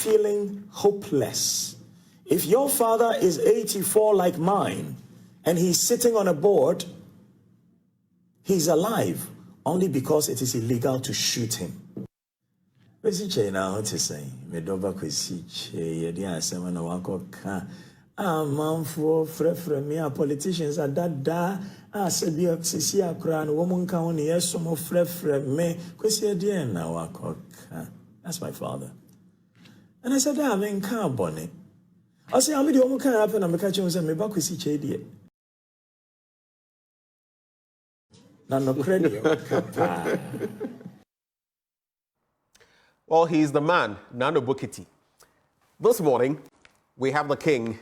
feeling hopeless. If your father is 84 like mine, and he's sitting on a board, he's alive only because it is illegal to shoot him. Kwesi na what is saying? Me doba kwesi ye di asema na wako ka. Manfo frefre me politicians are dada asebi sisi akra no woman ka woni yesomo frefre me kwesi di na wako ka. That's my father. And I said, I mean ka bone. I say am di woman ka happen am ka chim say me ba kwesi che die. Na no credit. Well, he's the man, Nano Bukiti. This morning, we have the king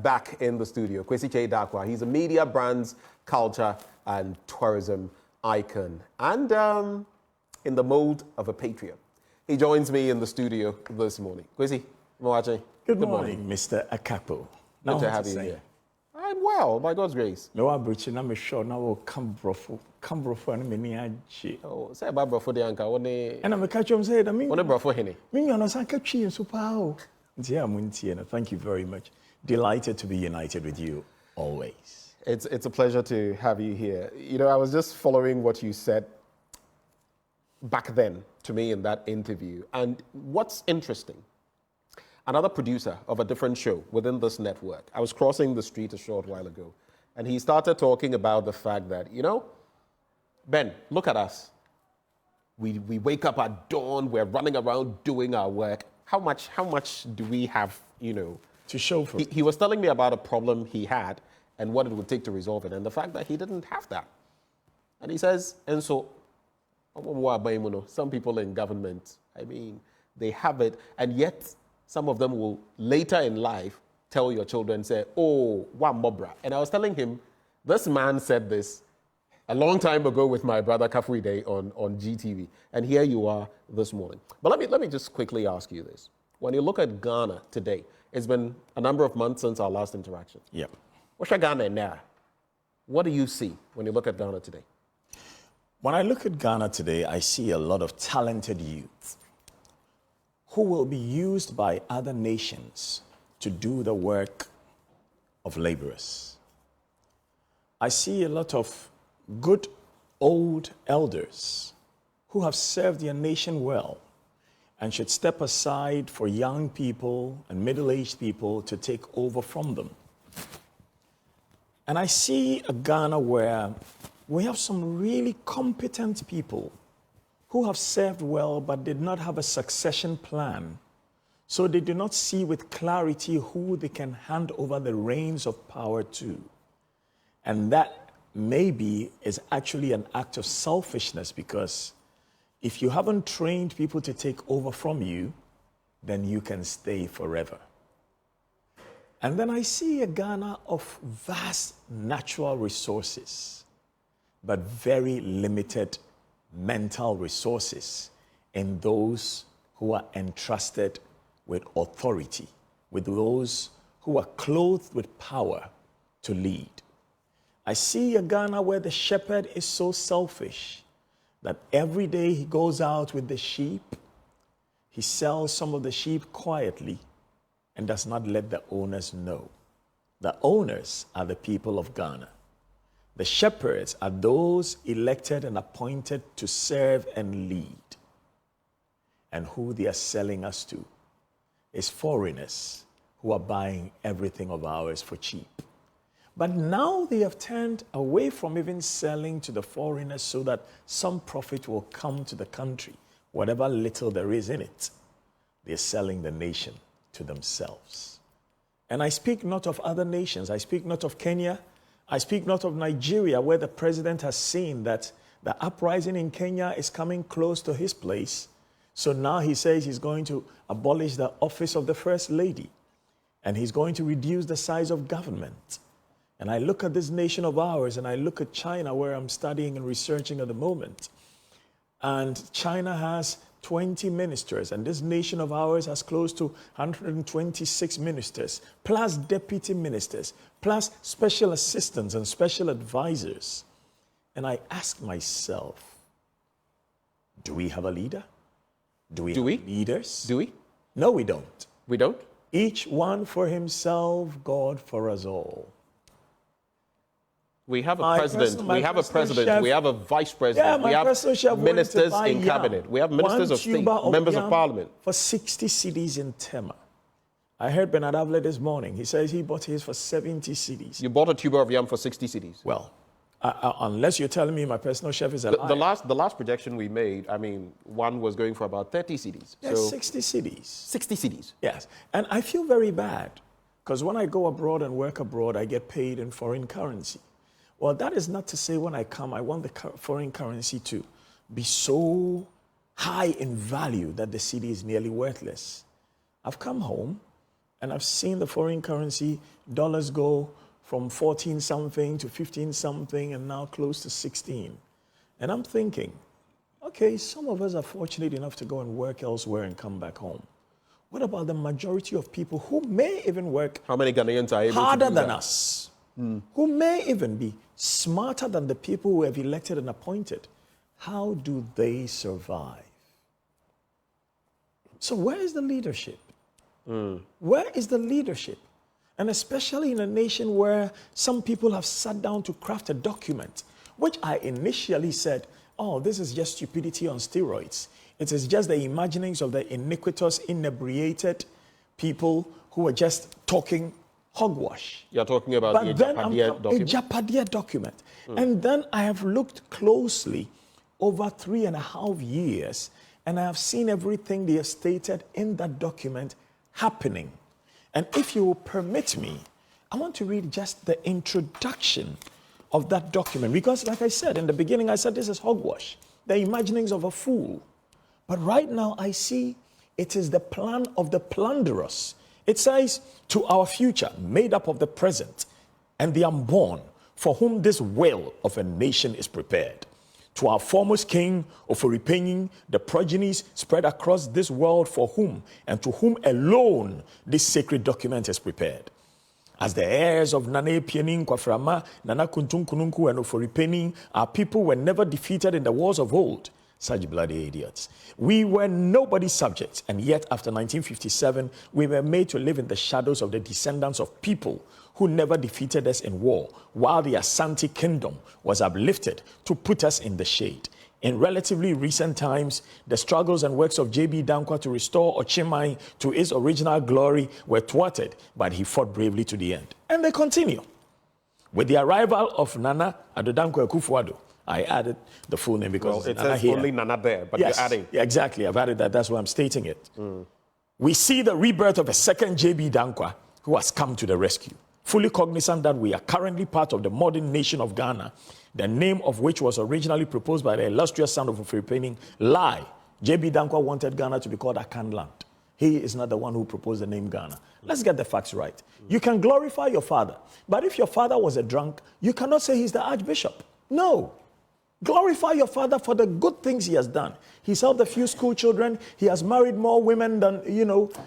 back in the studio, Kwesi Dakwa. He's a media, brands, culture, and tourism icon, and in the mode of a patriot. He joins me in the studio this morning. Kwesi, Mwache. Good morning, Mr. Akapo. Good to have you here. I'm well, by God's grace. No, I'm sure now will come brofo and many aji. Oh, say about brofo the anka. And I'm a catch him said, I mean, what a brofo henny. Me on a sankachi and super. Thank you very much. Delighted to be united with you always. It's a pleasure to have you here. You know, I was just following what you said back then to me in that interview. And what's interesting, another producer of a different show within this network, I was crossing the street a short while ago, and he started talking about the fact that, you know, Ben, look at us. We wake up at dawn, we're running around doing our work. How much do we have, you know, to show for? He was telling me about a problem he had and what it would take to resolve it, and the fact that he didn't have that. And he says, and so, some people in government, I mean, they have it, and yet some of them will later in life tell your children, say, oh, one mobra. And I was telling him, this man said this a long time ago with my brother Kafuide on GTV. And here you are this morning. But let me just quickly ask you this. When you look at Ghana today, it's been a number of months since our last interaction. Yep. What's Ghana now? What do you see when you look at Ghana today? When I look at Ghana today, I see a lot of talented youth who will be used by other nations to do the work of laborers. I see a lot of good old elders who have served their nation well and should step aside for young people and middle-aged people to take over from them. And I see a Ghana where we have some really competent people who have served well but did not have a succession plan. So they do not see with clarity who they can hand over the reins of power to. And that maybe is actually an act of selfishness, because if you haven't trained people to take over from you, then you can stay forever. And then I see a Ghana of vast natural resources, but very limited mental resources in those who are entrusted with authority, with those who are clothed with power to lead. I see a Ghana where the shepherd is so selfish that every day he goes out with the sheep, he sells some of the sheep quietly and does not let the owners know. The owners are the people of Ghana. The shepherds are those elected and appointed to serve and lead. And who they are selling us to is foreigners who are buying everything of ours for cheap. But now they have turned away from even selling to the foreigners so that some profit will come to the country, whatever little there is in it. They're selling the nation to themselves. And I speak not of other nations. I speak not of Kenya. I speak not of Nigeria, where the president has seen that the uprising in Kenya is coming close to his place. So now he says he's going to abolish the office of the first lady, and he's going to reduce the size of government. And I look at this nation of ours, and I look at China, where I'm studying and researching at the moment. And China has 20 ministers, and this nation of ours has close to 126 ministers, plus deputy ministers, plus special assistants and special advisors. And I ask myself, do we have a leader? Do we have leaders? Do we? No, we don't. We don't? Each one for himself, God for us all. We have a president, we have a president, we have a vice president, we have ministers in cabinet, we have ministers of state, members of parliament. For 60 cedis in Tema. I heard Bernard Avle this morning. He says he bought his for 70 cedis. You bought a tuber of yam for 60 cedis? Well, unless you're telling me my personal chef is a liar. The last projection we made, I mean, one was going for about 30 cedis. Yes, so 60 cedis. 60 cedis. Yes. And I feel very bad because when I go abroad and work abroad, I get paid in foreign currency. Well, that is not to say when I come, I want the foreign currency to be so high in value that the cedi is nearly worthless. I've come home and I've seen the foreign currency, dollars go from 14 something to 15 something and now close to 16. And I'm thinking, okay, some of us are fortunate enough to go and work elsewhere and come back home. What about the majority of people who may even work How many Ghanaians are able harder to do than that? us, who may even be smarter than the people who have elected and appointed? How do they survive? So where is the leadership? Where is the leadership? And especially in a nation where some people have sat down to craft a document, which I initially said, oh, this is just stupidity on steroids. It is just the imaginings of the iniquitous, inebriated people who are just talking hogwash. You're talking about the Agyapadie document? Agyapadie document. And then I have looked closely over 3.5 years, and I have seen everything they have stated in that document happening. And if you will permit me, I want to read just the introduction of that document. Because like I said, in the beginning, I said this is hogwash, the imaginings of a fool. But right now, I see it is the plan of the plunderers. It says, to our future, made up of the present and the unborn, for whom this whale of a nation is prepared. To our foremost king, Oforipenyin, the progenies spread across this world for whom and to whom alone this sacred document is prepared. As the heirs of Nane Pienin Kwaframa, Nana Kuntun Kununku and Oforipenyin, our people were never defeated in the wars of old. Such bloody idiots. We were nobody's subjects, and yet after 1957, we were made to live in the shadows of the descendants of people who never defeated us in war, while the Asante kingdom was uplifted to put us in the shade. In relatively recent times, the struggles and works of J.B. Dankwa to restore Ochimai to its original glory were thwarted, but he fought bravely to the end. And they continue. With the arrival of Nana Addo Dankwa Akufo-Addo, I added the full name because it says only Nana there, but yes, you're adding. Yeah, exactly. I've added that. That's why I'm stating it. We see the rebirth of a second J.B. Dankwa who has come to the rescue. Fully cognizant that we are currently part of the modern nation of Ghana, the name of which was originally proposed by the illustrious son of Oforipenyin, Lie. J.B. Dankwa wanted Ghana to be called Akan land. He is not the one who proposed the name Ghana. Let's get the facts right. You can glorify your father, but if your father was a drunk, you cannot say he's the archbishop. No. Glorify your father for the good things he has done. He's helped a few school children. He has married more women than,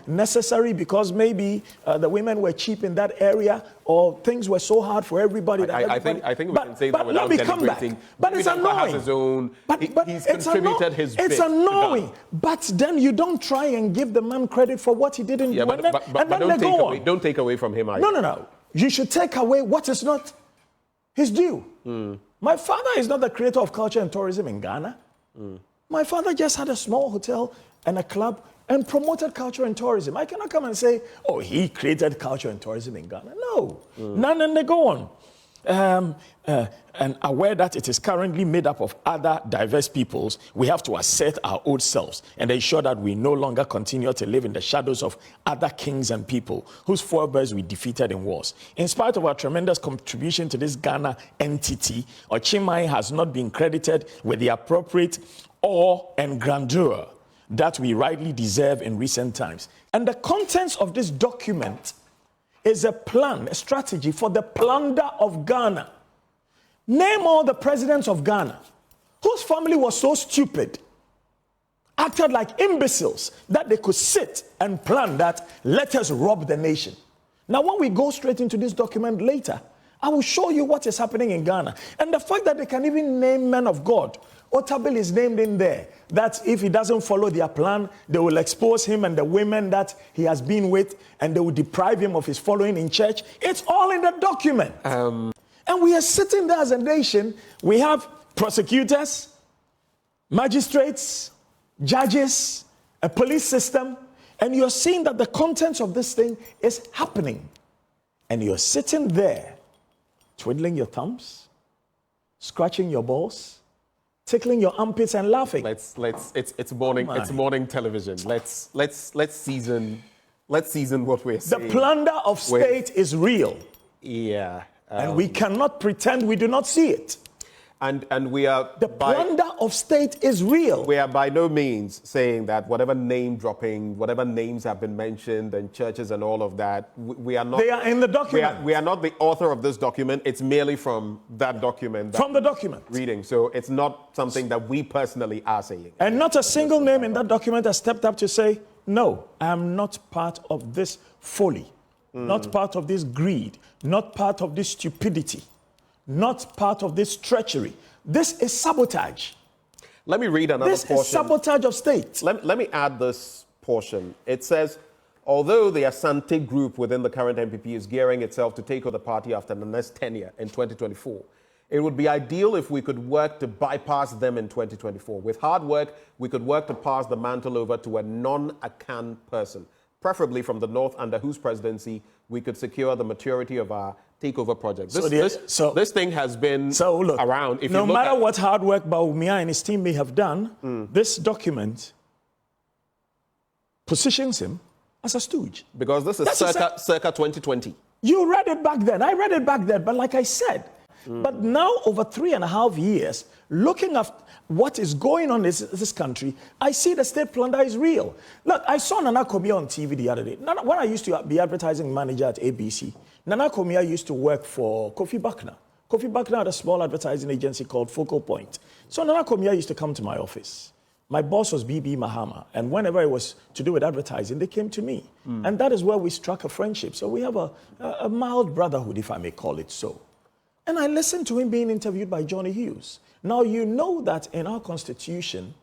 necessary because maybe the women were cheap in that area or things were so hard for everybody. I think we can say that without denigrating. But it's annoying. Has his own, he's contributed his bit. It's annoying. But then you don't try and give the man credit for what he didn't do. But don't take away from him either. No. You should take away what is not his due. My father is not the creator of culture and tourism in Ghana. My father just had a small hotel and a club and promoted culture and tourism. I cannot come and say, oh, he created culture and tourism in Ghana. No. None, and they go on. And aware that it is currently made up of other diverse peoples, we have to assert our old selves and ensure that we no longer continue to live in the shadows of other kings and people whose forebears we defeated in wars. In spite of our tremendous contribution to this Ghana entity, Ochimai has not been credited with the appropriate awe and grandeur that we rightly deserve in recent times. And the contents of this document is a plan, a strategy for the plunder of Ghana. Name all the presidents of Ghana whose family was so stupid, acted like imbeciles, that they could sit and plan that, let us rob the nation. Now, when we go straight into this document later, I will show you what is happening in Ghana. And the fact that they can even name men of God. Otabil is named in there. That if he doesn't follow their plan, they will expose him and the women that he has been with, and they will deprive him of his following in church. It's all in the document. And we are sitting there as a nation. We have prosecutors, magistrates, judges, a police system, and you're seeing that the contents of this thing is happening. And you're sitting there, twiddling your thumbs, scratching your balls, tickling your armpits and laughing. It's morning television. Let's season what we're saying. The plunder of state is real. Yeah. And we cannot pretend we do not see it. And we are... The plunder of state is real. We are by no means saying that whatever name dropping, whatever names have been mentioned and churches and all of that, we are not... They are in the document. We are not the author of this document. It's merely from that document. From the document. Reading. So it's not something that we personally are saying. And not a single name in that document has stepped up to say, no, I am not part of this folly, not part of this greed, not part of this stupidity, not part of this treachery. This is sabotage. Let me read another portion. This is sabotage of state. Let me add this portion. It says, although the Asante group within the current MPP is gearing itself to take over the party after the next tenure in 2024, it would be ideal if we could work to bypass them in 2024. With hard work, we could work to pass the mantle over to a non-Akan person, preferably from the north, under whose presidency we could secure the maturity of our takeover project. This thing has been around. If no matter what hard work Bawumia and his team may have done, this document positions him as a stooge. Because this is circa 2020. You read it back then. I read it back then. But like I said, but now over 3.5 years, looking at what is going on in this country, I see the state plunder is real. Look, I saw Nana Komia on TV the other day. When I used to be advertising manager at ABC, Nana Komia used to work for Kofi Buckner. Kofi Buckner had a small advertising agency called Focal Point. So Nana Komia used to come to my office. My boss was BB Mahama, and whenever it was to do with advertising, they came to me. And that is where we struck a friendship. So we have a mild brotherhood, if I may call it so. And I listened to him being interviewed by Johnny Hughes. Now, you know that in our Constitution,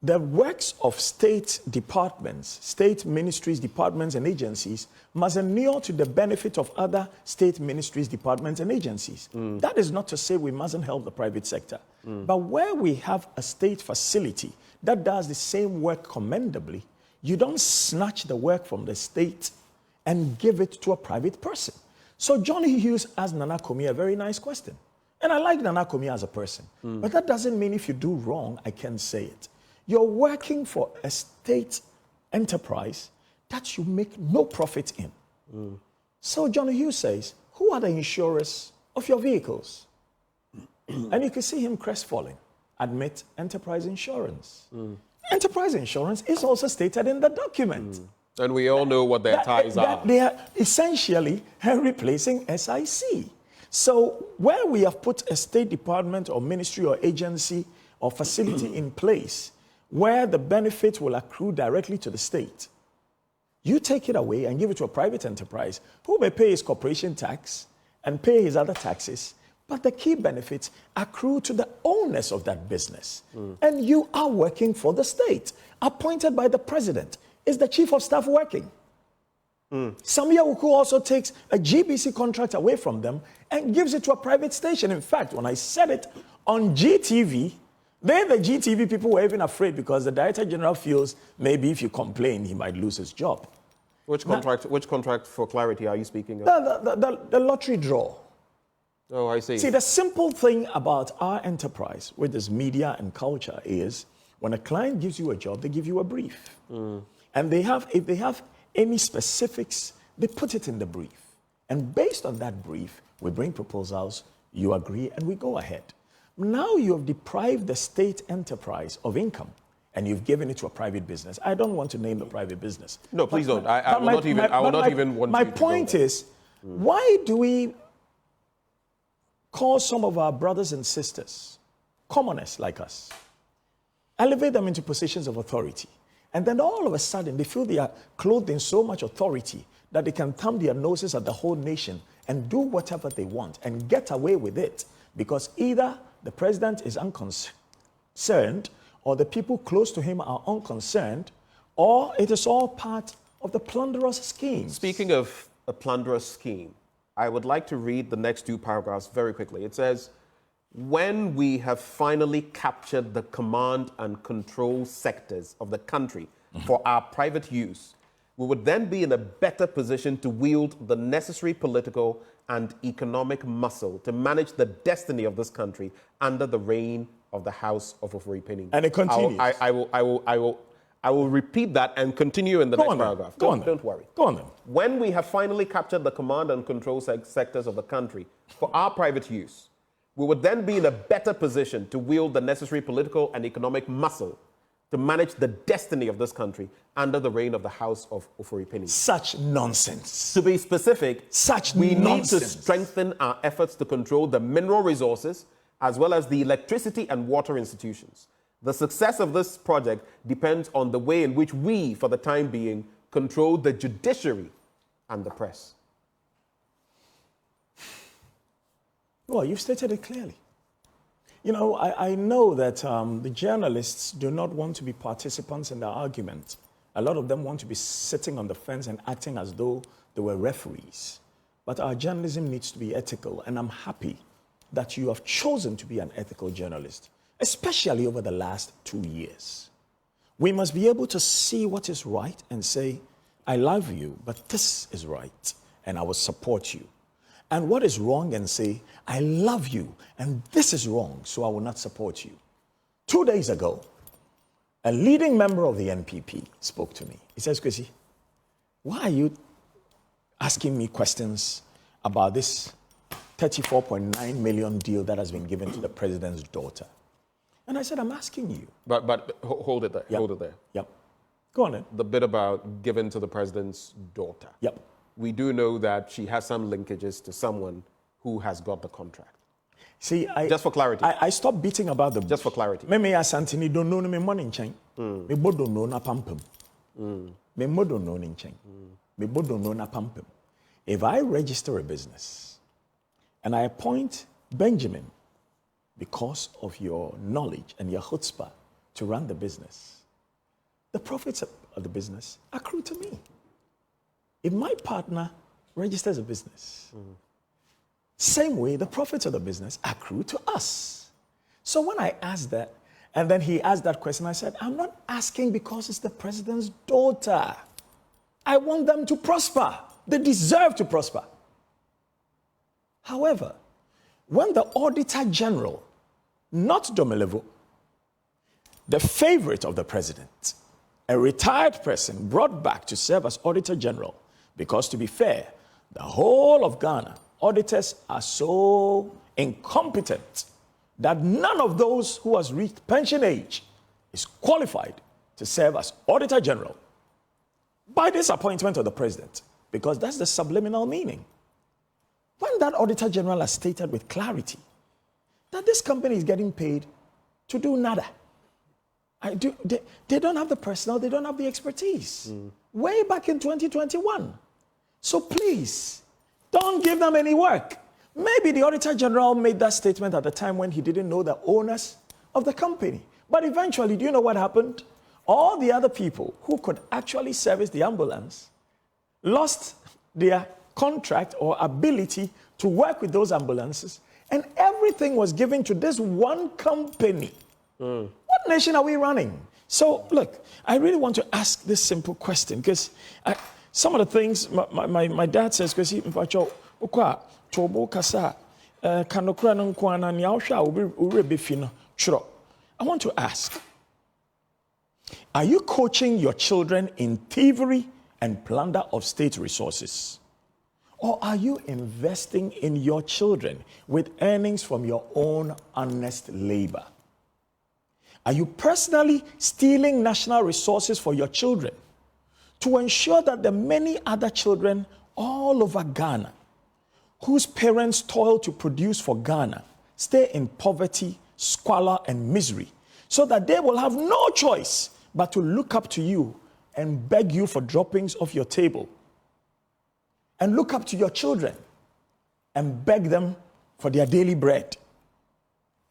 the works of state departments, state ministries, departments, and agencies must inure to the benefit of other state ministries, departments, and agencies. That is not to say we mustn't help the private sector. But where we have a state facility that does the same work commendably, you don't snatch the work from the state and give it to a private person. So Johnny Hughes asked Nana Komia a very nice question. And I like Nana Komia as a person. But that doesn't mean if you do wrong, I can say it. You're working for a state enterprise that you make no profit in. So Johnny Hughes says, who are the insurers of your vehicles? And you can see him crestfallen. Admit enterprise insurance. Enterprise insurance is also stated in the document. And we all know what their ties are. They are essentially replacing SIC. So where we have put a state department or ministry or agency or facility in place where the benefit will accrue directly to the state, you take it away and give it to a private enterprise who may pay his corporation tax and pay his other taxes, but the key benefits accrue to the owners of that business. And you are working for the state, appointed by the president. Is the chief of staff working? Samia Uku also takes a GBC contract away from them and gives it to a private station. In fact, when I said it on GTV, the GTV people were even afraid because the Director General feels maybe if you complain, he might lose his job. Which contract for clarity are you speaking of? The lottery draw. Oh, I see. See, the simple thing about our enterprise with this media and culture is when a client gives you a job, they give you a brief. And if they have any specifics, they put it in the brief. And based on that brief, we bring proposals, you agree, and we go ahead. Now you have deprived the state enterprise of income, and you've given it to a private business. I don't want to name the private business. No, please don't. I will not even want to. My point is, why do we call some of our brothers and sisters, commoners like us, elevate them into positions of authority, and then all of a sudden they feel they are clothed in so much authority that they can thumb their noses at the whole nation and do whatever they want and get away with it because either the president is unconcerned or the people close to him are unconcerned, or it is all part of the plunderous scheme. Speaking of a plunderous scheme, I would like to read the next 2 paragraphs very quickly. It says, when we have finally captured the command and control sectors of the country for our private use, we would then be in a better position to wield the necessary political and economic muscle to manage the destiny of this country under the reign of the House of Ofori-Penning. And it continues. I will repeat that and continue in the next paragraph. Don't worry. Go on then. When we have finally captured the command and control sectors of the country for our private use, we would then be in a better position to wield the necessary political and economic muscle to manage the destiny of this country under the reign of the House of Ofori-Penning. Such nonsense. To be specific, we need to strengthen our efforts to control the mineral resources as well as the electricity and water institutions. The success of this project depends on the way in which we, for the time being, control the judiciary and the press. Well, you've stated it clearly. You know, I know that the journalists do not want to be participants in the argument. A lot of them want to be sitting on the fence and acting as though they were referees. But our journalism needs to be ethical, and I'm happy that you have chosen to be an ethical journalist, especially over the last 2 years. We must be able to see what is right and say, I love you, but this is right, and I will support you. And what is wrong and say, I love you, and this is wrong, so I will not support you. 2 days ago, a leading member of the NPP spoke to me. He says, Kwesi, why are you asking me questions about this 34.9 million deal that has been given to the president's daughter? And I said, I'm asking you. But hold it there. Yep. Hold it there. Yep. Go on then. The bit about given to the president's daughter. Yep. We do know that she has some linkages to someone who has got the contract. See, just for clarity. I stopped beating about the... Just for clarity. Me asantini don't know me money in chain. Me bodo no na pampum. Me modo no in chain. Me bodo no na pampum. If I register a business and I appoint Benjamin because of your knowledge and your chutzpah to run the business, the profits of the business accrue to me. If my partner registers a business, same way the profits of the business accrue to us. So when I asked that, and then he asked that question, I said, I'm not asking because it's the president's daughter. I want them to prosper. They deserve to prosper. However, when the Auditor General, not Domelevo, the favorite of the president, a retired person brought back to serve as Auditor General, because to be fair, the whole of Ghana, auditors are so incompetent that none of those who has reached pension age is qualified to serve as Auditor General by this appointment of the president, because that's the subliminal meaning. When that Auditor General has stated with clarity that this company is getting paid to do nada, they don't have the personnel, they don't have the expertise. Way back in 2021. So please, don't give them any work. Maybe the Auditor General made that statement at the time when he didn't know the owners of the company. But eventually, do you know what happened? All the other people who could actually service the ambulance lost their contract or ability to work with those ambulances, and everything was given to this one company. What nation are we running? So, look, I really want to ask this simple question, because some of the things my dad says, because he, I want to ask, are you coaching your children in thievery and plunder of state resources? Or are you investing in your children with earnings from your own honest labor? Are you personally stealing national resources for your children to ensure that the many other children all over Ghana whose parents toil to produce for Ghana stay in poverty, squalor, and misery, so that they will have no choice but to look up to you and beg you for droppings off your table, and look up to your children and beg them for their daily bread.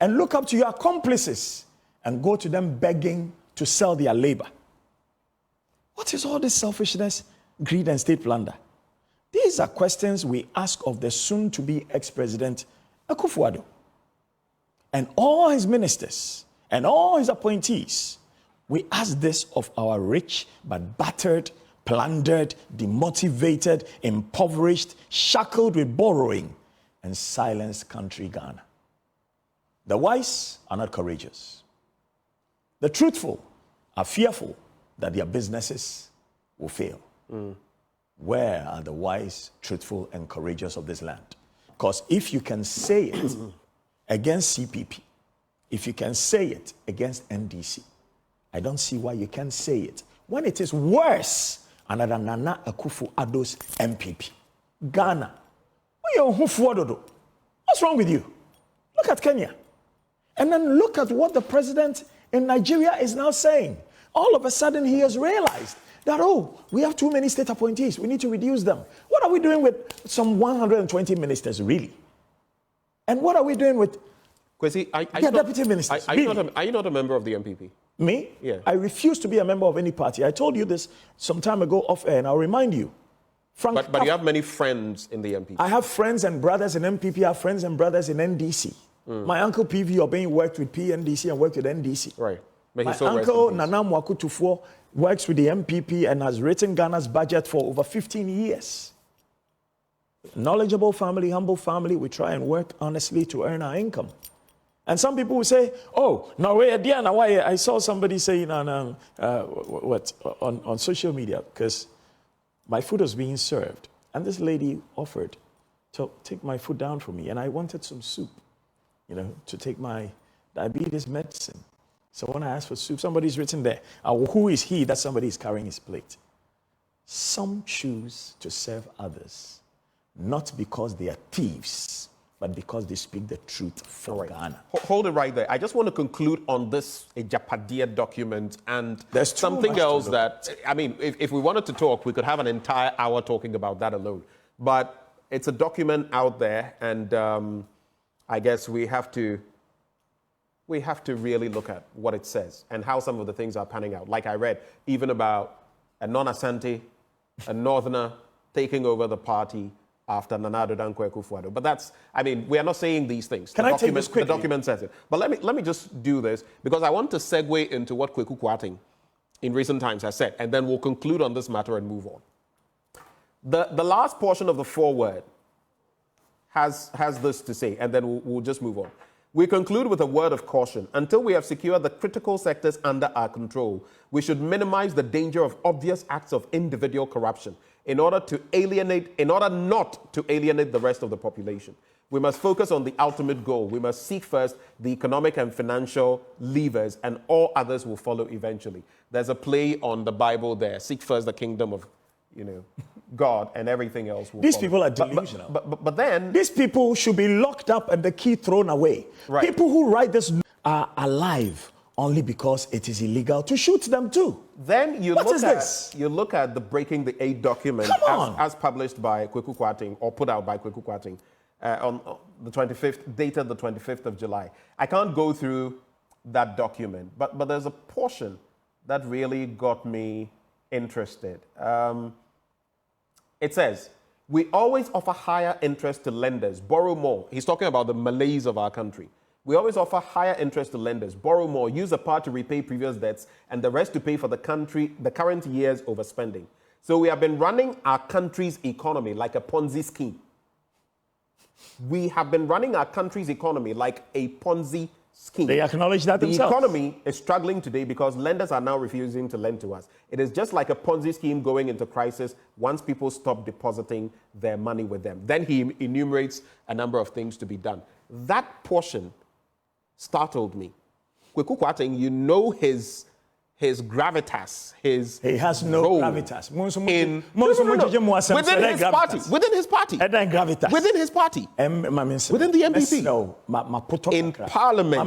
And look up to your accomplices and go to them begging to sell their labor. What is all this selfishness, greed, and state plunder? These are questions we ask of the soon-to-be ex-president Akufo-Addo and all his ministers and all his appointees. We ask this of our rich but battered, plundered, demotivated, impoverished, shackled with borrowing, and silenced country Ghana. The wise are not courageous. The truthful are fearful that their businesses will fail. Where are the wise, truthful, and courageous of this land? Because if you can say it against CPP, if you can say it against NDC, I don't see why you can't say it when it is worse another Nana Akufo-Addo's MPP. Ghana. What's wrong with you? Look at Kenya. And then look at what the president in Nigeria is now saying. All of a sudden, he has realized that, oh, we have too many state appointees. We need to reduce them. What are we doing with some 120 ministers, really? And what are we doing with their deputy ministers? Are you not a member of the MPP? Me? Yeah. I refuse to be a member of any party. I told you this some time ago off air, and I'll remind you. But you have many friends in the MPP. I have friends and brothers in MPP. I have friends and brothers in NDC. My uncle PV Obeng worked with PNDC and worked with NDC. Right. My uncle Nana Mwakutufo works with the MPP and has written Ghana's budget for over 15 years. Knowledgeable family, humble family. We try and work honestly to earn our income. And some people will say, oh, no, I saw somebody saying on social media, because my food was being served. And this lady offered to take my food down for me. And I wanted some soup, to take my diabetes medicine. So when I asked for soup, somebody's written there, who is he that somebody is carrying his plate? Some choose to serve others, not because they are thieves, but because they speak the truth for Ghana. Hold it right there. I just want to conclude on this Agyapadie document and there's something else that, I mean, if we wanted to talk, we could have an entire hour talking about that alone. But it's a document out there, and I guess we have to really look at what it says and how some of the things are panning out. Like I read, even about a non-Asante, a northerner taking over the party after Nana Addo Dankwa Akufo-Addo. But that's, I mean, we are not saying these things. Can I take this quickly? The document says it. But let me just do this, because I want to segue into what Kweku Kwarteng in recent times has said, and then we'll conclude on this matter and move on. The last portion of the foreword has this to say, and then we'll just move on. We conclude with a word of caution. Until we have secured the critical sectors under our control, we should minimize the danger of obvious acts of individual corruption in order not to alienate the rest of the population. We must focus on the ultimate goal. We must seek first the economic and financial levers, and all others will follow eventually. There's a play on the Bible there. Seek first the kingdom of, God, and everything else will These follow. people are delusional. But then... These people should be locked up and the key thrown away. Right. People who write this are alive only because it is illegal to shoot them too. Then you look at the Breaking the Aid document as published by Kweku Kwarteng, or put out by Kweku Kwarteng, on the 25th, dated the 25th of July. I can't go through that document, but there's a portion that really got me interested. It says, we always offer higher interest to lenders, borrow more. He's talking about the malaise of our country. We always offer higher interest to lenders, borrow more, use a part to repay previous debts, and the rest to pay for the current year's overspending. So we have been running our country's economy like a Ponzi scheme. We have been running our country's economy like a Ponzi scheme. They acknowledge that themselves. The economy is struggling today because lenders are now refusing to lend to us. It is just like a Ponzi scheme going into crisis once people stop depositing their money with them. Then he enumerates a number of things to be done. That portion startled me. Kweku Kwarteng, his gravitas, he has no gravitas. Within his party. Within the MPP. In Parliament.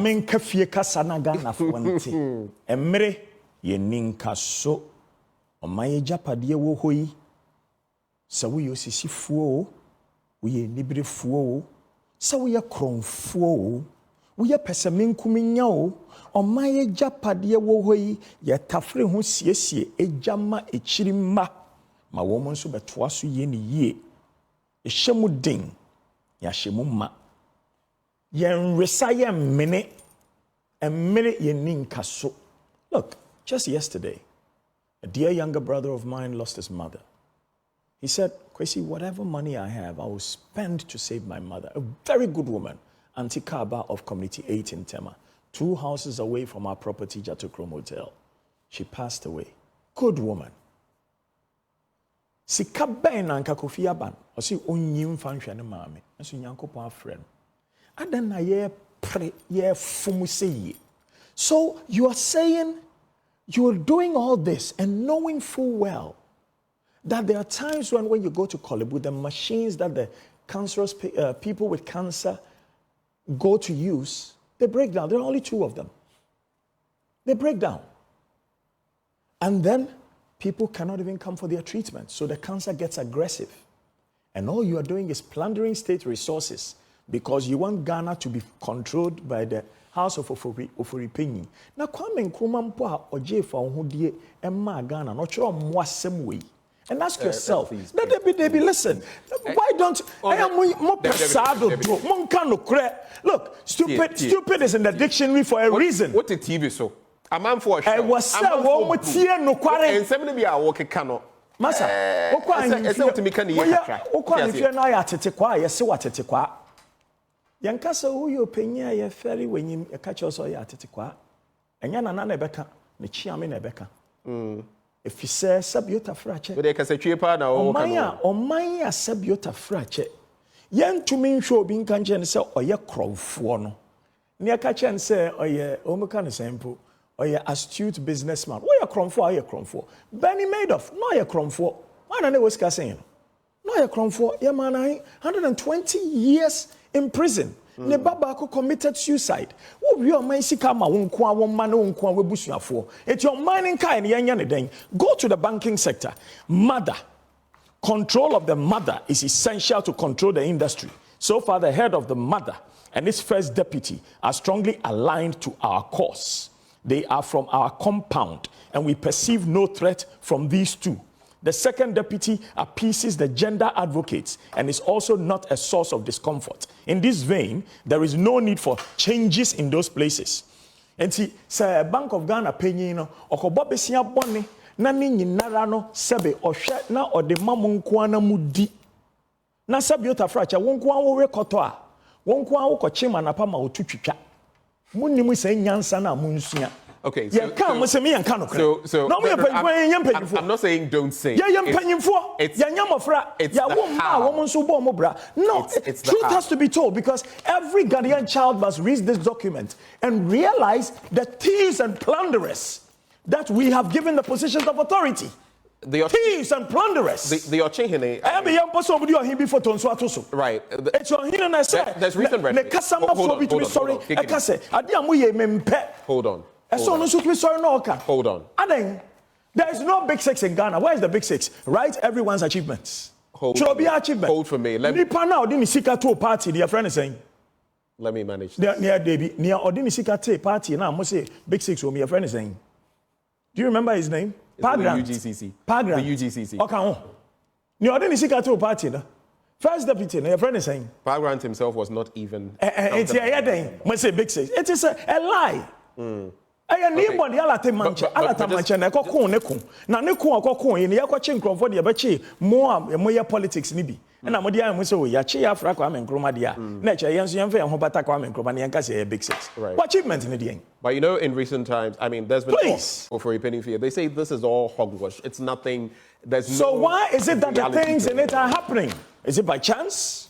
woyɛ niberefuo sɛ woyɛ krɔmfuo woyɛ pɛsɛmenkuminya o ɔman Agyapadie wɔ hɔ yi yɛtafre ho siesie egyama ekyirima ma wɔn nso bɛtoa so yɛ ne yie ɛhyɛ mu den yɛahyɛ mu ma yɛnresa yɛmmene ɛmmene yɛnni nka so. Look, just yesterday a dear younger brother of mine lost his mother. He said, Kwesi, whatever money I have, I will spend to save my mother. A very good woman, Auntie Kaba of Community 8 in Tema, 2 houses away from our property, Jatokrom Hotel. She passed away. Good woman. Sika bɛn na nka Kofi Aban, ɔsi onyim fa nhwɛ ne maame, nso Nyankopɔn afrɛ no. Adan na ye fumu sey. So you are saying you are doing all this and knowing full well that there are times when you go to Kolebu, the machines that the cancerous people with cancer go to use, they break down. There are only 2 of them. They break down. And then people cannot even come for their treatment. So the cancer gets aggressive. And all you are doing is plundering state resources because you want Ghana to be controlled by the House of Oforipenyi. Na Kwame Nkrumah mpo a oje fa ho die emma Ghana no chiro mo asem we. And ask yourself, they be listen. Why don't I am more pesado do? Look, stupid is in the dictionary for a reason. What the TV so? A man for a show. I was saying one more tear no kware. And 70 be a walk cano. Masa, okwa to me kan ye katra. Okwa if you na ya tete kwa, ye se wa tete kwa. Yankasa who you penya ye ferry when you catch us or ya tete kwa. Enya na na ebeka, ne chiame na ebeka. If you say sabiota frache. But they can say cheaper now. Omanya sabiota frache. Yen to mean show being kanchen say oye kromfo no. Near catchen say oye omukan sample. Oye astute businessman. Oye kromfo. Benny Madoff, no ye kromfo. Why don't they was saying? No ye kromfo. Ye man 120 years in prison. Ne babako committed suicide. Wo bi o man sika ma wo nko a wo ma no nko a webusuafo. It's your mining kind yenya ne den. Go to the banking sector. Mother. Control of the mother is essential to control the industry. So far, the head of the mother and its first deputy are strongly aligned to our cause. They are from our compound, and we perceive no threat from these 2. The second deputy appeases the gender advocates and is also not a source of discomfort. In this vein, there is no need for changes in those places. And see, say Bank of Ghana penny no okobo besia bone na ni nyinara no sebe ohwe na ode mamonko ana mudi. Na sebe otafracha wonko an wo rekoto a wonko an wo kochima na pa ma otutwitwa. Munnimu say nyansa na munsua. Okay, so, I'm not saying don't say. It's truth has to be told because every Ghanaian child must read this document and realize the thieves and plunderers that we have given the positions of authority. Thieves and plunderers. The Ochehene. Right. There's reason. Hold on. Hold on. There is no big 6 in Ghana. Where is the big 6? Write everyone's achievements. Hold for me. Let me manage this. Party now. Say big 6 will be a friend is saying. Do you remember his name? Pagrant. The UGCC. Pagrant. The UGCC. Okay. You didn't see to party. First deputy, your friend is saying. Pagrant himself was not even. It's a say big 6. It is a lie. Anybody alate manche na kokon ne kun na ne kun akokon ye yakwache nkrofo de beche mo politics ni bi na mo de am say o ya che Afra kwa menkroma de a na che yenso yenfa ye ho bata kwa menkroma ne yanka say big 6 what achievement ni de. But you know, in recent times, I mean, there's been talk for a penny fear. They say this is all hogwash. It's nothing. So why is it that the things in it are happening? Is it by chance?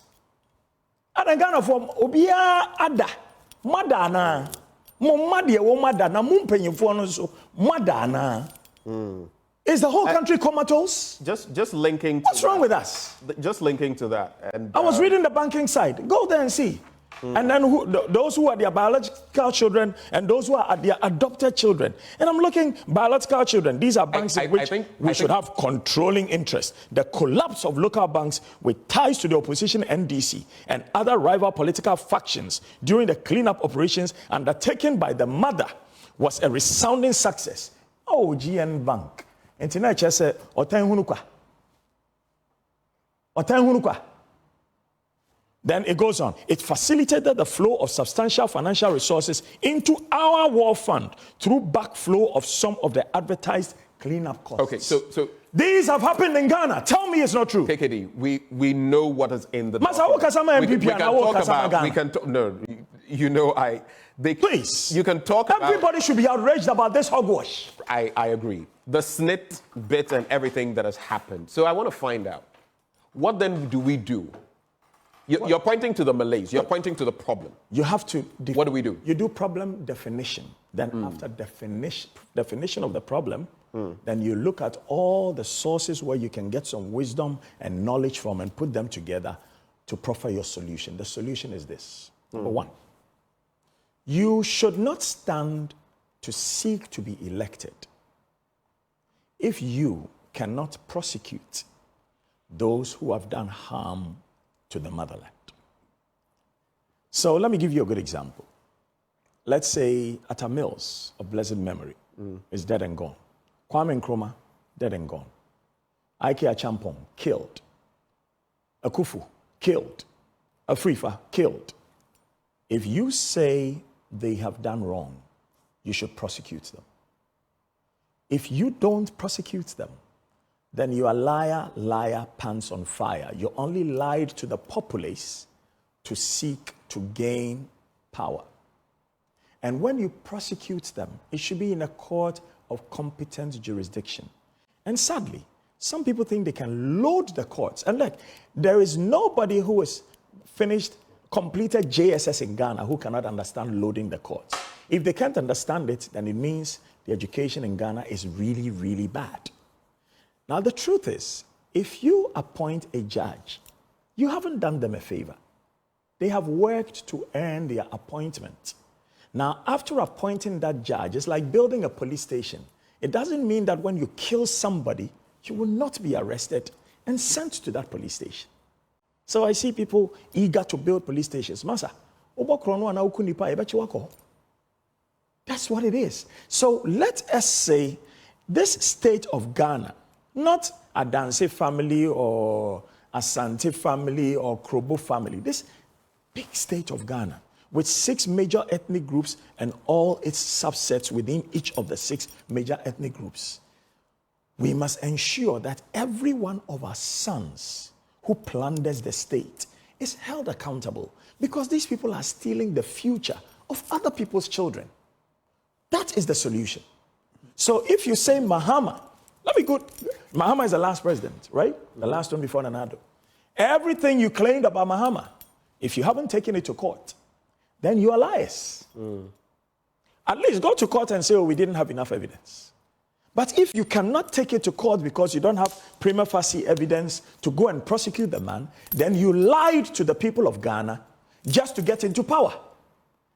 And Ghana from obia ada madana is the whole country comatose? Just linking. What's wrong with us? Just linking to that. And I was reading the banking side. Go there and see. And then those who are their biological children and those who are their adopted children. And I'm looking, biological children, these are banks in which we should have controlling interest. The collapse of local banks with ties to the opposition NDC and other rival political factions during the cleanup operations undertaken by the mother was a resounding success. Oh, GN Bank. And tonight, I said, Then it goes on. It facilitated the flow of substantial financial resources into our war fund through backflow of some of the advertised cleanup costs. Okay, so these have happened in Ghana. Tell me it's not true. KKD, we know what is in the Please. You can talk about... Everybody should be outraged about this hogwash. I agree. The snit bit and everything that has happened. So I want to find out, what then do we do? You're pointing to the malaise. You're pointing to the problem. You have to... What do we do? You do problem definition. Then after definition of the problem, then you look at all the sources where you can get some wisdom and knowledge from and put them together to proffer your solution. The solution is this. Number one, you should not stand to seek to be elected if you cannot prosecute those who have done harm to the motherland. So let me give you a good example. Let's say Atta Mills of blessed memory is dead and gone. Kwame Nkrumah, dead and gone. Ike Achampong, killed. Akufu, killed. Afrifa, killed. If you say they have done wrong, you should prosecute them. If you don't prosecute them, then you are liar, pants on fire. You only lied to the populace to seek to gain power. And when you prosecute them, it should be in a court of competent jurisdiction. And sadly, some people think they can load the courts. And look, there is nobody who has completed JSS in Ghana who cannot understand loading the courts. If they can't understand it, then it means the education in Ghana is really, really bad. Now, the truth is, if you appoint a judge, you haven't done them a favor. They have worked to earn their appointment. Now, after appointing that judge, it's like building a police station. It doesn't mean that when you kill somebody, you will not be arrested and sent to that police station. So I see people eager to build police stations. Masa, that's what it is. So let us say this state of Ghana, not a Danse family or a Asante family or Krobo family, this big state of Ghana with 6 major ethnic groups and all its subsets within each of the 6 major ethnic groups. We must ensure that every one of our sons who plunders the state is held accountable, because these people are stealing the future of other people's children. That is the solution. So if you say Mahama, Mahama is the last president, right? The last one before Nana Addo. Everything you claimed about Mahama, if you haven't taken it to court, then you are liars. At least go to court and say, oh, we didn't have enough evidence. But if you cannot take it to court because you don't have prima facie evidence to go and prosecute the man, then you lied to the people of Ghana just to get into power.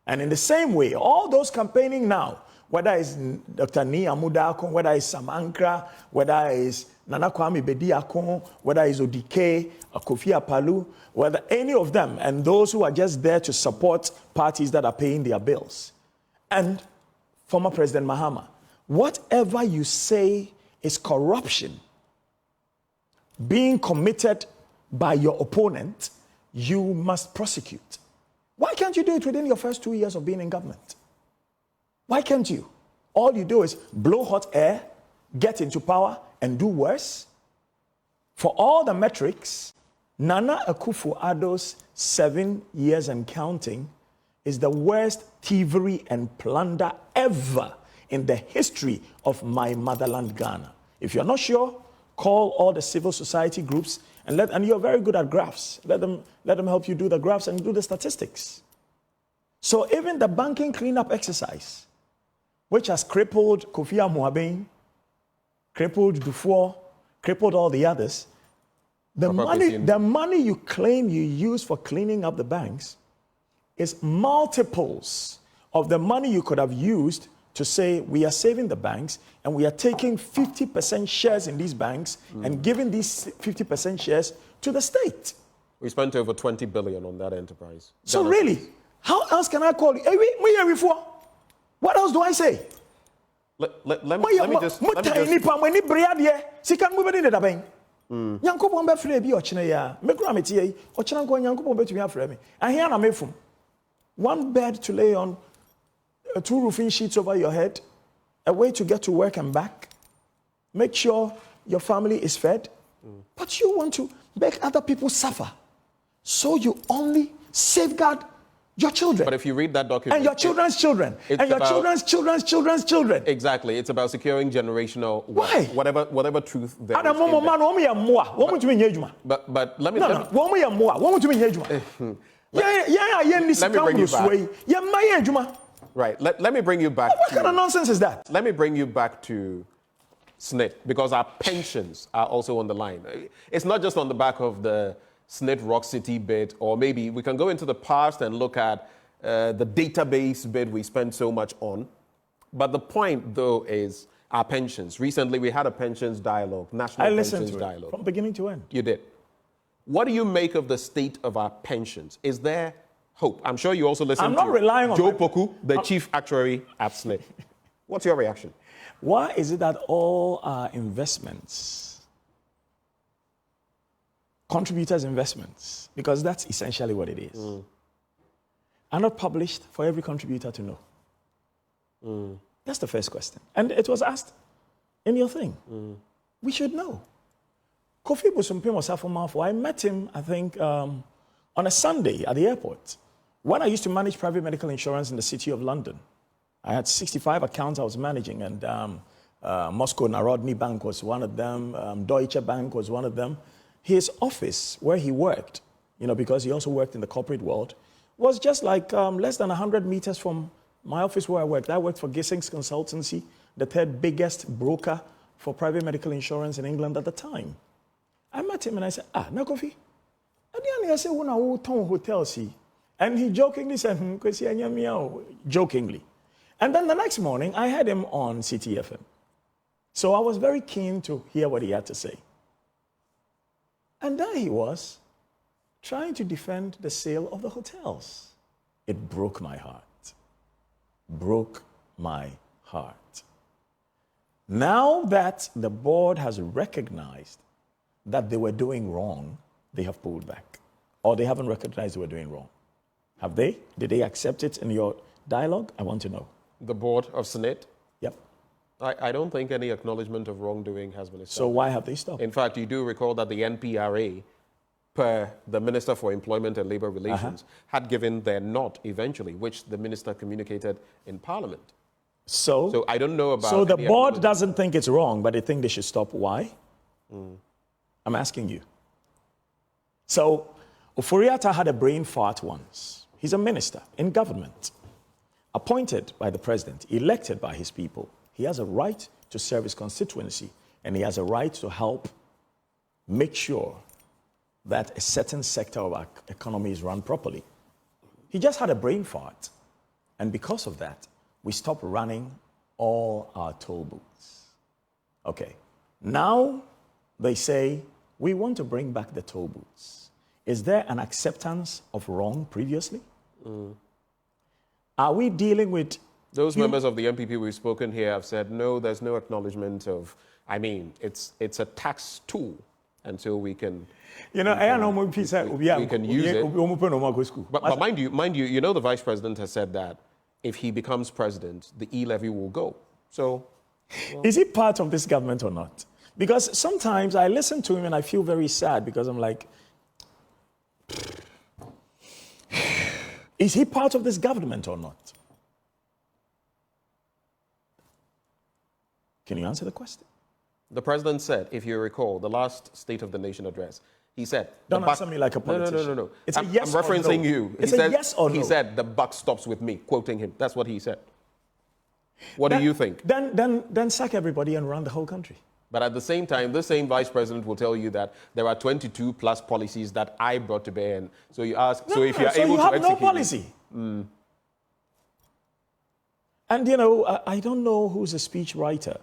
And in the same way, all those campaigning now, whether it's Dr. Ni Amuda Akon, whether it's Sam Ankra, whether it's Nana Kwame Bedi Akon, whether it's Odike, Kofi Apalu, whether any of them, and those who are just there to support parties that are paying their bills, and former President Mahama, whatever you say is corruption being committed by your opponent, you must prosecute. Why can't you do it within your first 2 years of being in government? Why can't you? All you do is blow hot air, get into power, and do worse. For all the metrics, Nana Akufo-Addo's 7 years and counting is the worst thievery and plunder ever in the history of my motherland, Ghana. If you're not sure, call all the civil society groups and you're very good at graphs. Let them help you do the graphs and do the statistics. So even the banking cleanup exercise, which has crippled Kofi Amuabeng, crippled Dufour, crippled all the others, the money you claim you use for cleaning up the banks is multiples of the money you could have used to say we are saving the banks and we are taking 50% shares in these banks and giving these 50% shares to the state. We spent over 20 billion on that enterprise. So really, how else can I call you? What else do I say? Let me just... Nyankopon be free bi ochene ya mekura metie ochena nko Nyankopon betumi afre me ahia na mefum one bed to lay on, two roofing sheets over your head, a way to get to work and back, make sure your family is fed, but you want to make other people suffer, so you only safeguard your children. But if you read that document... And your children's children. And your children's children. Exactly. It's about securing generational wealth. Why? Whatever truth there is. But let me... Let me bring you back... What kind of nonsense is that? Let me bring you back to SNIT, because our pensions are also on the line. It's not just on the back of the SNIT Rock City bid, or maybe we can go into the past and look at the database bid we spent so much on. But the point, though, is our pensions. Recently, we had a pensions dialogue, national pensions dialogue. From beginning to end. You did. What do you make of the state of our pensions? Is there hope? I'm sure you also listened to Joe Poku, the chief actuary at SNIT. What's your reaction? Why is it that all our investments, contributors' investments, because that's essentially what it is, are not published for every contributor to know? That's the first question. And it was asked in your thing. We should know. Kofi Busumpim was I met him, I think, on a Sunday at the airport. When I used to manage private medical insurance in the city of London, I had 65 accounts I was managing, and Moscow Narodny Bank was one of them, Deutsche Bank was one of them. His office, where he worked, because he also worked in the corporate world, was just like less than 100 meters from my office where I worked. I worked for Gissings Consultancy, the third biggest broker for private medical insurance in England at the time. I met him and I said, Nakofi, I said, when I hotels, and he jokingly said, jokingly. And then the next morning, I had him on CTFM. So I was very keen to hear what he had to say. And there he was, trying to defend the sale of the hotels. It broke my heart. Broke my heart. Now that the board has recognized that they were doing wrong, they have pulled back. Or they haven't recognized they were doing wrong. Have they? Did they accept it in your dialogue? I want to know. The board of SNIT? Yep. I don't think any acknowledgement of wrongdoing has been established. So why have they stopped? In fact, you do recall that the NPRA, per the Minister for Employment and Labour Relations, had given their nod eventually, which the minister communicated in Parliament. So I don't know about... So the board doesn't think it's wrong, but they think they should stop. Why? I'm asking you. So Oforiatta had a brain fart once. He's a minister in government, appointed by the president, elected by his people. He has a right to serve his constituency, and he has a right to help make sure that a certain sector of our economy is run properly. He just had a brain fart, and because of that, we stopped running all our toll booths. Okay, now they say, we want to bring back the toll booths. Is there an acceptance of wrong previously? Are we dealing with... Those members of the MPP we've spoken here have said, no, there's no acknowledgement of... I mean, it's a tax tool until we can... we can use it. But mind you, the Vice President has said that if he becomes president, the e-levy will go. So... Well. Is he part of this government or not? Because sometimes I listen to him and I feel very sad because I'm like... Is he part of this government or not? Can you answer the question? The president said, if you recall, the last State of the Nation address, he said... Don't answer me like a politician. No. It's a yes or no. I'm referencing you. It's a yes or no. He said, the buck stops with me, quoting him. That's what he said. What do you think? Then sack everybody and run the whole country. But at the same time, the same vice president will tell you that there are 22 plus policies that I brought to bear. And so you ask, so if you are able to execute, no policy. And you know, I don't know who's a speech writer,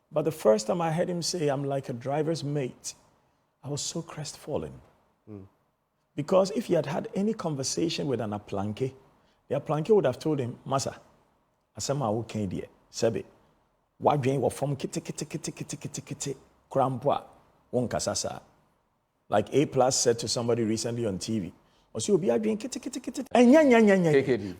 but the first time I heard him say, "I'm like a driver's mate," I was so crestfallen. Because if he had had any conversation with an aplanke, the aplanke would have told him, "Masa, asema wo kan die, sebe, wadwen wo from kiti krampwa won kasasa." Like A+ said to somebody recently on TV. KKD.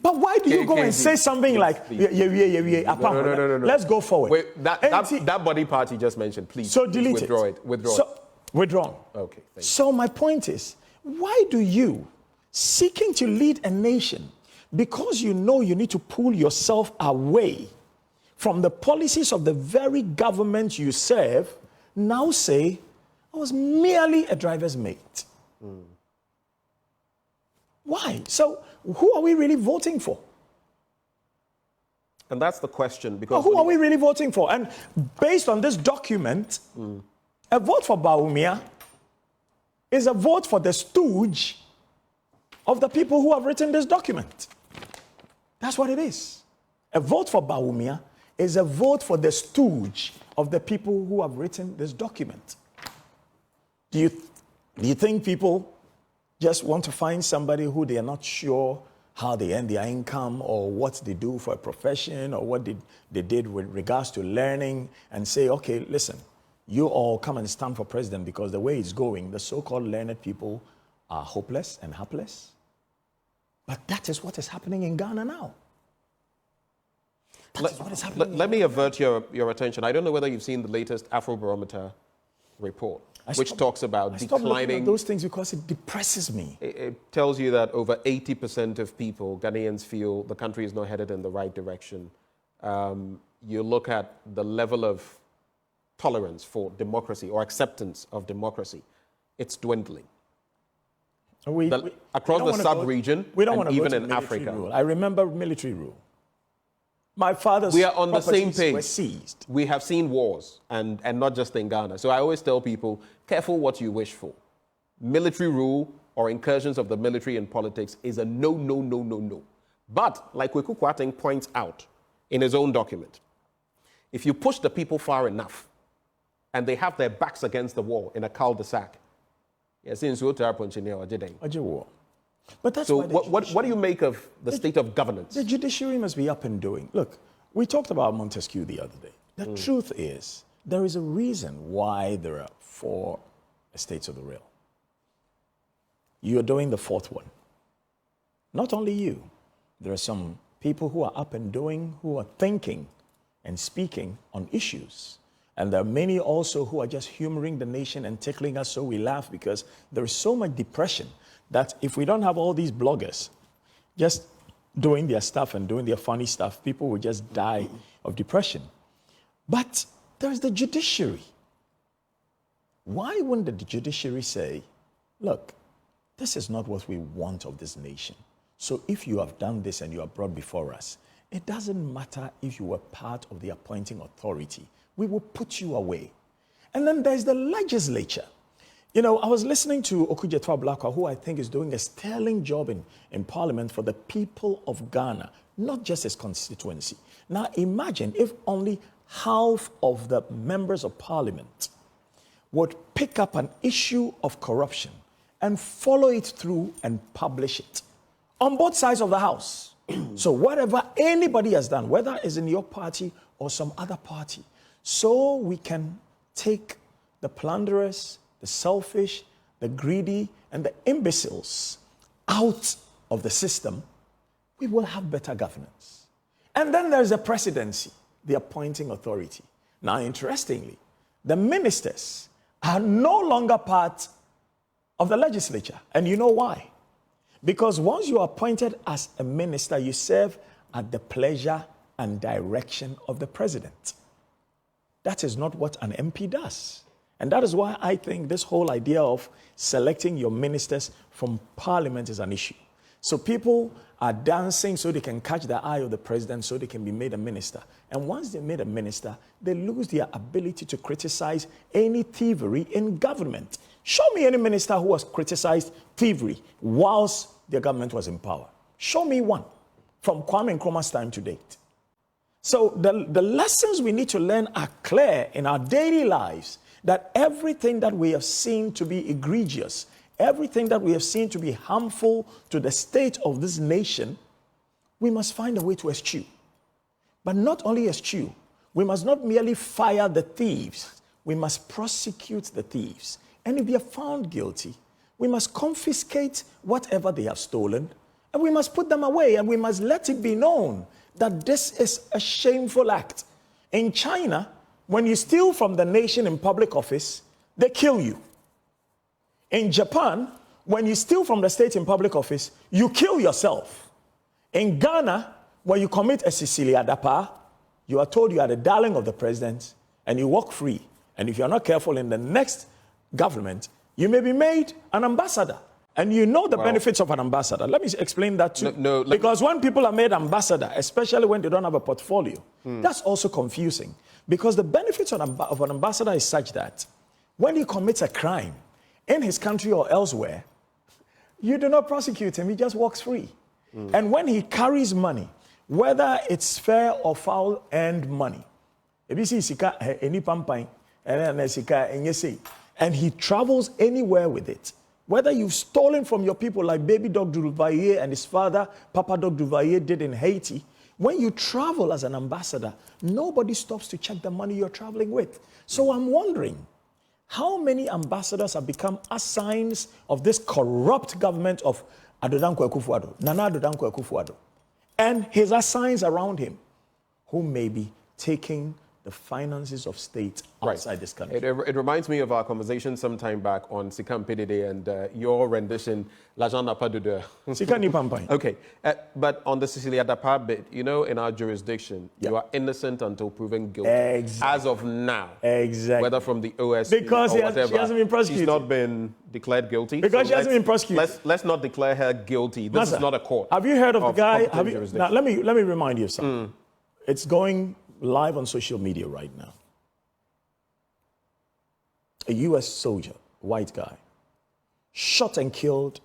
But why do you go and say something like, No. Let's go forward. Wait, that body part you just mentioned, please. So delete withdraw it. Withdraw it. So, withdrawn. Okay, thank you. So my point is, why do you, seeking to lead a nation, because you know you need to pull yourself away from the policies of the very government you serve, now say, I was merely a driver's mate? Why? So who are we really voting for? And that's the question. Because who are we really voting for? And based on this document, a vote for Bawumia is a vote for the stooge of the people who have written this document. That's what it is. A vote for Bawumia is a vote for the stooge of the people who have written this document. Do you think people just want to find somebody who they are not sure how they earn their income or what they do for a profession or what they did with regards to learning and say, okay, listen, you all come and stand for president because the way it's going, the so-called learned people are hopeless and helpless? But that is what is happening in Ghana now. That is what is happening. Let me avert your attention. I don't know whether you've seen the latest Afrobarometer report, which talks about declining. At those things because it depresses me. It tells you that over 80% of people, Ghanaians, feel the country is not headed in the right direction. You look at the level of tolerance for democracy or acceptance of democracy, it's dwindling. Across the sub-region and even in Africa. Rule. I remember military rule. My father's we are on the same page. Were seized. We have seen wars, and not just in Ghana. So I always tell people, careful what you wish for. Military rule or incursions of the military in politics is a no. But, like Kweku Kwarteng points out in his own document, if you push the people far enough, and they have their backs against the wall in a cul-de-sac, but that's so what do you make of the state of governance? The judiciary must be up and doing. Look, we talked about Montesquieu the other day. The truth is, there is a reason why there are 4 estates of the realm. You're doing the 4th one. Not only you, there are some people who are up and doing, who are thinking and speaking on issues. And there are many also who are just humoring the nation and tickling us so we laugh because there is so much depression that if we don't have all these bloggers just doing their stuff and doing their funny stuff, people will just die of depression. But there's the judiciary. Why wouldn't the judiciary say, look, this is not what we want of this nation. So if you have done this and you are brought before us, it doesn't matter if you were part of the appointing authority. We will put you away. And then there's the legislature. You know, I was listening to Okudzeto Ablakwa, who I think is doing a sterling job in Parliament for the people of Ghana, not just his constituency. Now imagine if only half of the members of Parliament would pick up an issue of corruption and follow it through and publish it on both sides of the house. So whatever anybody has done, whether it's in your party or some other party, so we can take the plunderers, the selfish, the greedy, and the imbeciles out of the system, we will have better governance. And then there's the presidency, the appointing authority. Now, interestingly, the ministers are no longer part of the legislature. And you know why? Because once you are appointed as a minister, you serve at the pleasure and direction of the president. That is not what an MP does. And that is why I think this whole idea of selecting your ministers from Parliament is an issue. So people are dancing so they can catch the eye of the president so they can be made a minister. And once they're made a minister, they lose their ability to criticize any thievery in government. Show me any minister who has criticized thievery whilst their government was in power. Show me one from Kwame Nkrumah's time to date. So the lessons we need to learn are clear in our daily lives, that everything that we have seen to be egregious, everything that we have seen to be harmful to the state of this nation, we must find a way to eschew. But not only eschew, we must not merely fire the thieves, we must prosecute the thieves. And if they are found guilty, we must confiscate whatever they have stolen, and we must put them away, and we must let it be known that this is a shameful act. In China, when you steal from the nation in public office, they kill you. In Japan, when you steal from the state in public office, you kill yourself. In Ghana, when you commit a Sicilia japa, you are told you are the darling of the president and you walk free. And if you're not careful in the next government, you may be made an ambassador. And you know the benefits of an ambassador. Let me explain that too. Because when people are made ambassador, especially when they don't have a portfolio, that's also confusing. Because the benefits of an ambassador is such that when he commits a crime in his country or elsewhere, you do not prosecute him, he just walks free. And when he carries money, whether it's fair or foul earned money, and he travels anywhere with it, whether you've stolen from your people like baby dog Duvalier and his father, Papa dog Duvalier, did in Haiti, when you travel as an ambassador, nobody stops to check the money you're traveling with. So I'm wondering, how many ambassadors have become assigns of this corrupt government of Adodankwa Akufo-Addo, Nana Adodankwa Akufo-Addo, and his assigns around him, who may be taking the finances of state outside this country. It reminds me of our conversation some time back on Sikam Pedede and your rendition, L'Agent n'a pas d'odeur. Sikani Pampai. Okay, but on the Cecilia Dapa bit, you know, in our jurisdiction, you are innocent until proven guilty. Exactly. As of now. Exactly. Whether from the OSC because or whatever. she hasn't been prosecuted. She's not been declared guilty. Because she hasn't been prosecuted. Let's not declare her guilty. This is not a court. Have you heard of the guy? Now, let me remind you of something. It's going live on social media right now. A U.S. soldier, white guy, shot and killed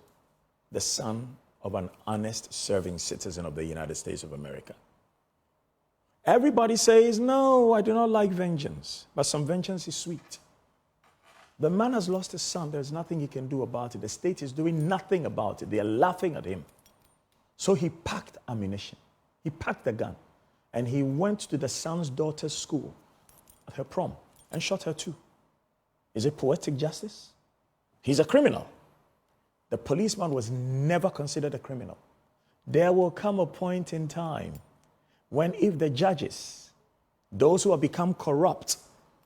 the son of an honest serving citizen of the United States of America. Everybody says, no, I do not like vengeance, but some vengeance is sweet. The man has lost his son. There's nothing he can do about it. The state is doing nothing about it. They are laughing at him. So he packed ammunition. He packed the gun. And he went to the son's daughter's school at her prom and shot her too. Is it poetic justice? He's a criminal. The policeman was never considered a criminal. There will come a point in time when if the judges, those who have become corrupt,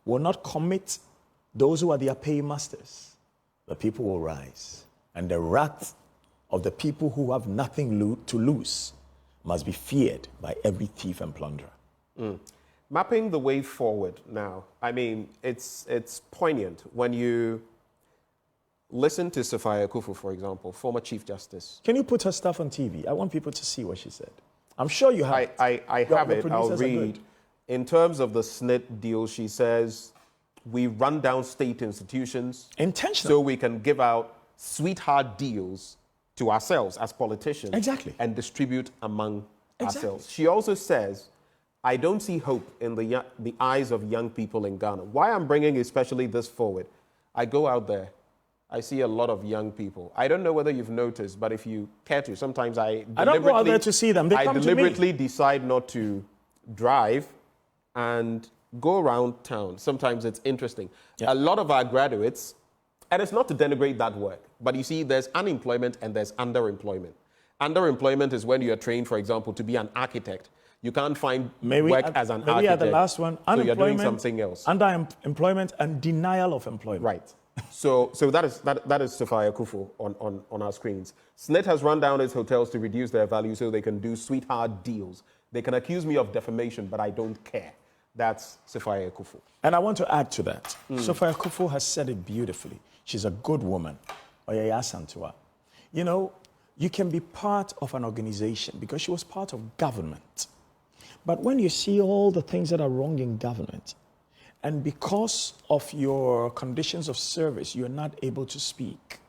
will not commit those who are their paymasters, the people will rise. And the wrath of the people who have nothing to lose must be feared by every thief and plunderer. Mapping the way forward now, I mean, it's poignant when you listen to Sophia Kufu, for example, former Chief Justice. Can you put her stuff on TV? I want people to see what she said. I'm sure you have I have it. I'll read. In terms of the SNIT deal, she says, we run down state institutions intentionally so we can give out sweetheart deals to ourselves as politicians. Exactly. And distribute among ourselves. She also says, I don't see hope in the eyes of young people in Ghana. Why I'm bringing especially this forward, I go out there, I see a lot of young people. I don't know whether you've noticed, but if you care to, sometimes I don't go out there to see them. They come deliberately to me. Decide not to drive and go around town. Sometimes it's interesting. Yeah. A lot of our graduates, and it's not to denigrate that work, but you see, there's unemployment and there's underemployment. Underemployment is when you are trained, for example, to be an architect. You can't find work as an architect. Maybe at the last one, unemployment, so you're doing something else. Underemployment and denial of employment. Right. So that is Sophia Kufu on our screens. SNIT has run down its hotels to reduce their value so they can do sweetheart deals. They can accuse me of defamation, but I don't care. That's Sophia Kufu. And I want to add to that. Sophia Kufu has said it beautifully. She's a good woman. You know, You can be part of an organization because she was part of government. But when you see all the things that are wrong in government, and because of your conditions of service, you're not able to speak,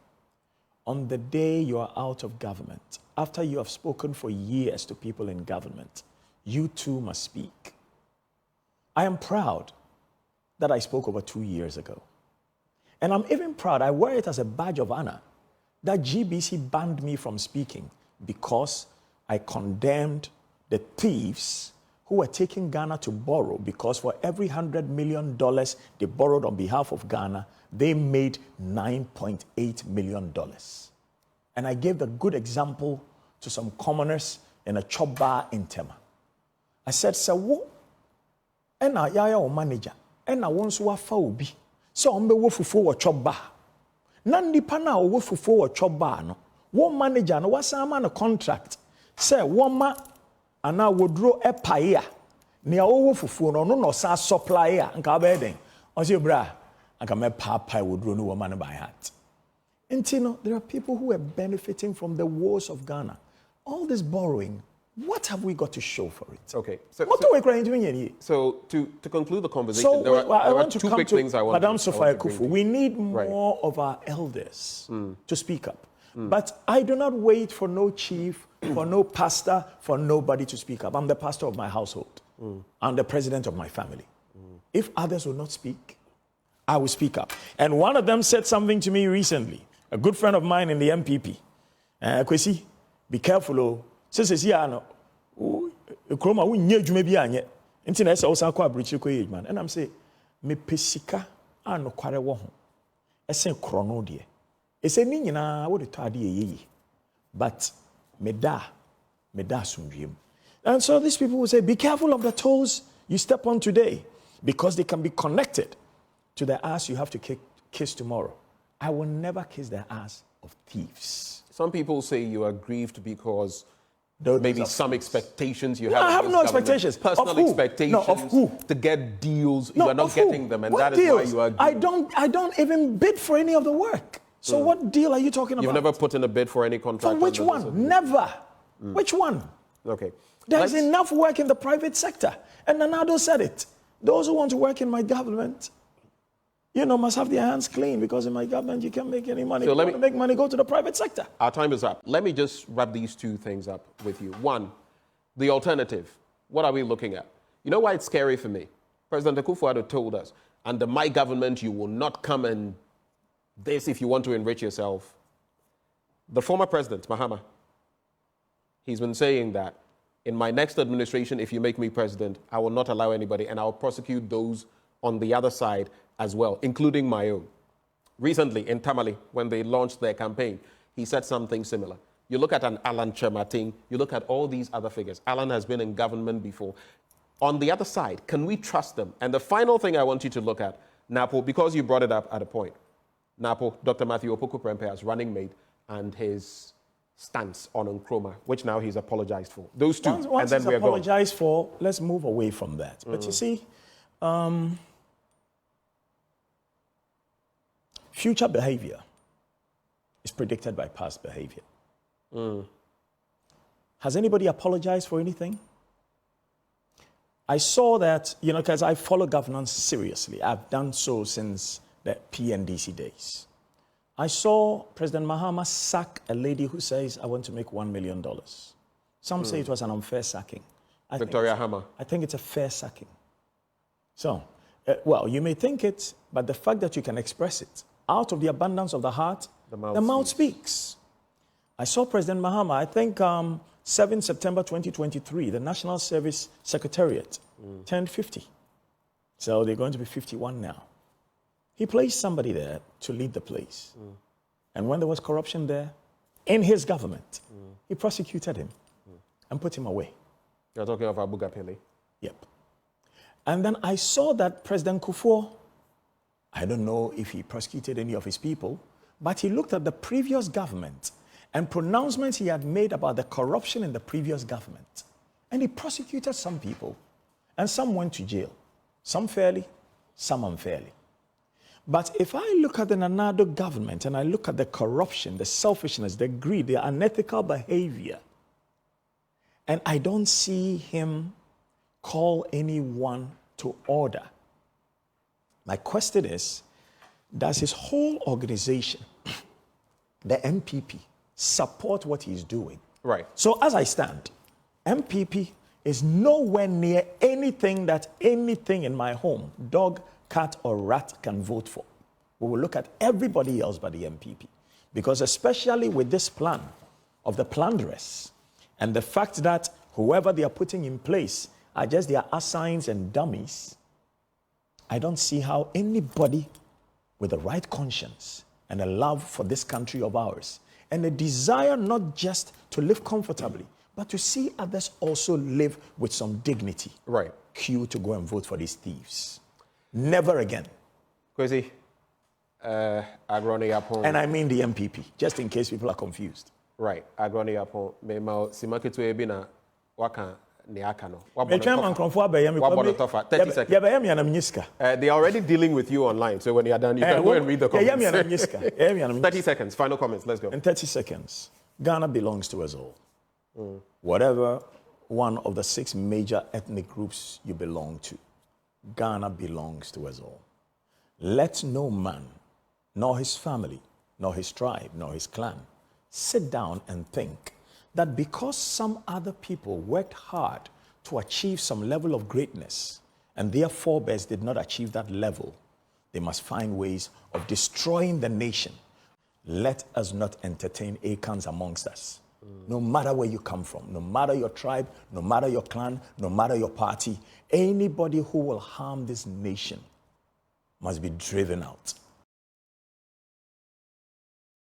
on the day you are out of government, after you have spoken for years to people in government, you too must speak. I am proud that I spoke over 2 years ago. And I'm even proud, I wear it as a badge of honor, that GBC banned me from speaking because I condemned the thieves who were taking Ghana to borrow, because for every $100 million they borrowed on behalf of Ghana, they made $9.8 million. And I gave the good example to some commoners in a chop bar in Tema. I said, "So, ena yaya o manager, ena wonso wa fa obi, so ombe wo fufu wo chop bar. Na nipa na wo fufu wo chop bar no, wo manager no wasama no contract. Say woma ana wodro epaia, ne wo fufu no no sa supplier nka ba den. Onse bra, anka me papa wodro no wo man by heart." And you know, there are people who are benefiting from the woes of Ghana. All this borrowing, what have we got to show for it? Okay. So to conclude the conversation, there are two big things I want Madam to Sofia Kufu, we need more of our elders to speak up. But I do not wait for no chief, for no pastor, for nobody to speak up. I'm the pastor of my household. I'm the president of my family. If others will not speak, I will speak up. And one of them said something to me recently, a good friend of mine in the MPP. Kwesi, be careful, oh. Says, yeah, no. Kroma, we knew you may be on yet. Until I saw Saqua Bridge, man. And I'm saying, me pesika, I no quare wohon. I say, chrono dear. I say, Nina, I would tardy ye. But me da sumbium. And so these people will say, be careful of the toes you step on today, because they can be connected to the ass you have to kiss tomorrow. I will never kiss the ass of thieves. Some people say you are grieved because maybe some expectations you have. I have no expectations. Personal expectations. No, of who? To get deals. No, you are not getting them, and what that is deals? why you are grieved. I don't even bid for any of the work. So what deal are you talking about? You've never put in a bid for any contract? For which one? Never. Which one? Okay. There's enough work in the private sector. And Nanado said it. Those who want to work in my government, must have their hands clean, because in my government you can't make any money. So if you want to make money, go to the private sector. Our time is up. Let me just wrap these two things up with you. One, the alternative. What are we looking at? You know why it's scary for me? President Akufo-Addo told us, under my government, you will not come and this if you want to enrich yourself. The former president, Mahama, he's been saying that in my next administration, if you make me president, I will not allow anybody, and I'll prosecute those on the other side as well, including my own. Recently, in Tamale, when they launched their campaign, he said something similar. You look at an Alan Chemating, you look at all these other figures. Alan has been in government before. On the other side, can we trust them? And the final thing I want you to look at, Napo, because you brought it up at a point, Napo, Dr. Matthew Opoku-Prempeh as running mate, and his stance on Nkrumah, which now he's apologized for. Those two, once and then we're apologized for, let's move away from that. But you see, future behavior is predicted by past behavior. Has anybody apologized for anything? I saw that, because I follow governance seriously. I've done so since the PNDC days. I saw President Mahama sack a lady who says, I want to make $1 million. Some say it was an unfair sacking. Victoria Hammer. I think it's a fair sacking. So, you may think it, but the fact that you can express it, out of the abundance of the heart, the mouth speaks. I saw President Mahama, I think 7 September 2023, the National Service Secretariat turned 50. So they're going to be 51 now. He placed somebody there to lead the place. And when there was corruption there, in his government, he prosecuted him and put him away. You're talking of Abu Gapele? Yep. And then I saw that President Kufuor, I don't know if he prosecuted any of his people, but he looked at the previous government and pronouncements he had made about the corruption in the previous government. And he prosecuted some people, and some went to jail. Some fairly, some unfairly. But if I look at the Nanado government and I look at the corruption, the selfishness, the greed, the unethical behavior, and I don't see him call anyone to order, my question is, does his whole organization, the MPP, support what he's doing? Right. So as I stand, MPP is nowhere near anything that anything in my home, dog, cat, or rat, can vote for. We will look at everybody else but the MPP. Because especially with this plan of the plunderers and the fact that whoever they are putting in place are just their assigns and dummies, I don't see how anybody with a right conscience and a love for this country of ours and a desire not just to live comfortably, but to see others also live with some dignity. Right. Queue to go and vote for these thieves. Never again. Kwesi, agroni yapon. And I mean the MPP, just in case people are confused. Right. Agroni yapon. Mema simakitu ebina waka neaka no. 30 seconds. They are already dealing with you online, so when you're done, you can go and read the comments. 30 seconds. Final comments. Let's go. In 30 seconds, Ghana belongs to us all. Whatever one of the 6 major ethnic groups you belong to, Ghana belongs to us all. Let no man, nor his family, nor his tribe, nor his clan, sit down and think that because some other people worked hard to achieve some level of greatness and their forebears did not achieve that level, they must find ways of destroying the nation. Let us not entertain Akans amongst us. No matter where you come from, no matter your tribe, no matter your clan, no matter your party, anybody who will harm this nation must be driven out.